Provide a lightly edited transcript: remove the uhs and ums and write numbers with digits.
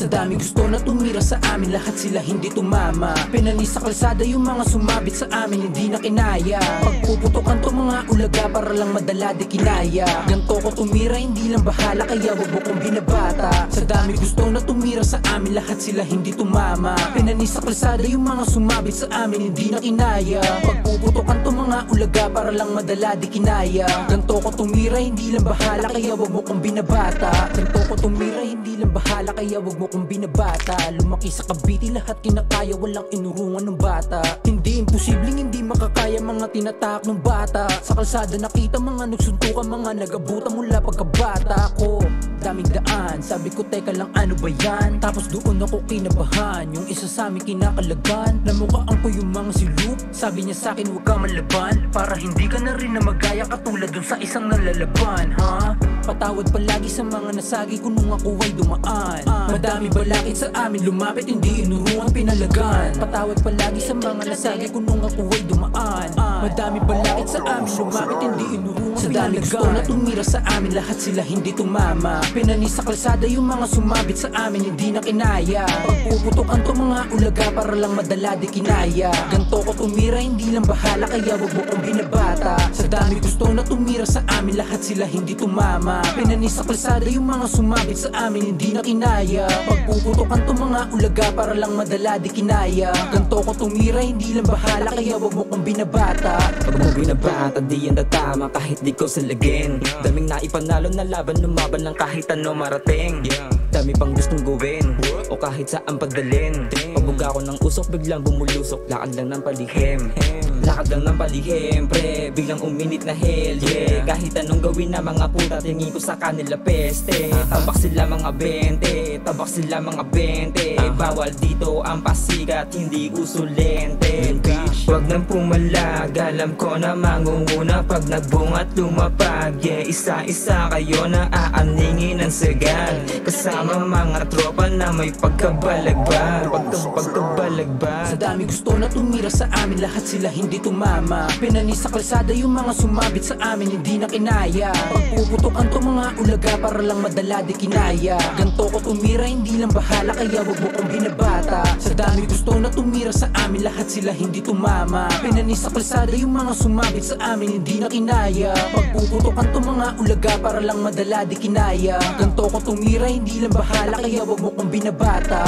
Sa dami gusto na tumira sa amin, lahat sila hindi tumama. Pinanis sa kalsada yung mga sumabit sa amin, hindi na kinaya. Pagpuputokan to mga ulaga para lang madala di kinaya. Ganto ko tumira, hindi lang bahala, kaya wag mo kong binabata. Sa dami gusto na tumira sa amin, lahat sila hindi tumama. Pinanis sa kalsada yung mga sumabit sa amin, hindi na kinaya. Pagpuputokan to mga ulaga para lang madala di kinaya. Ganto ko tumira, hindi lang bahala, kaya wag mo kong binabata. Ganto ko tumira, hindi lang bahala, kaya wag mo kong binabata. Lumaki sa Cavite, lahat kinakaya, walang inurungan ng bata. Hindi imposibleng hindi makakaya mga tinatak ng bata. Sa kalsada nakita mga nagsuntukan, mga nagabuta mula pagkabata ko. Daming daan, sabi ko teka lang ano ba yan? Tapos doon ako kinabahan, yung isa sa amin kinakalagan. Namukhaan ko yung mga silup, sabi niya sa'kin huwag ka malaban, para hindi ka na rin na magaya katulad dun sa isang nalalaban, ha? Patawad palagi sa mga nasagi ko nung ako ay dumaan. Madami balakid sa amin lumapit, hindi inurungan pinalagan. Patawad palagi sa mga nasagi ko nung ako ay dumaan. Madami balakid sa amin lumapit, hindi inurungan pinalagan. Sa dami gusto na tumira sa amin, lahat sila hindi tumama. Pinanis sa kalsada yung mga sumabit sa amin, hindi na kinaya. Pagpuputokan to mga ulaga para lang madala di kinaya. Ganto ko tumira, hindi lang bahala, kaya wag mo kong binabata. Sa dami gusto na tumira sa amin, lahat sila hindi tumama. Pinanis sa kalsada yung mga sumabit sa amin, hindi na kinaya. Pagpuputokan to mga ulaga para lang madala di kinaya. Ganto ko tumira, hindi lang bahala, kaya wag mo kong binabata. Pag mo binabata, di yan tatama kahit di ko salagin. Daming naipanalo na laban, lumaban lang kahit ano marating. Dami pang gustong gawin o kahit saan padalin. Pagbuga ko ng usok, biglang bumulusok, lakad lang ng palihim. Lakad lang ng palihim, pre, biglang uminit na hell, yeah. Kahit anong gawin na mga puta, tingin ko sa kanila peste. Tabak sila mga 20, tabak sila mga 20. Bawal dito ang pasikat, hindi uso lente. Wag nang pumalag, alam ko na mangunguna pag nagbunga at lumapag. Yeah, isa-isa kayo na aaningin ng sagal, kasama mga tropa na may pagkabalagbag. Sa dami gusto na tumira sa amin, lahat sila hindi tumama. Pinanis sa kalsada yung mga sumabit sa amin, hindi na kinaya. Pagpuputokan to mga ulaga para lang madala di kinaya. Ganto ko tumira, hindi lang bahala, kaya wag mo kong binabata. Sa dami gusto na tumira sa amin, lahat sila hindi tumama. Pinanis sa kalsada yung mga sumabit sa amin, hindi na kinaya. Pagpuputokan to mga ulaga para lang madala di kinaya. Ganto ko tumira, hindi lang bahala, kaya wag mo kong binabata.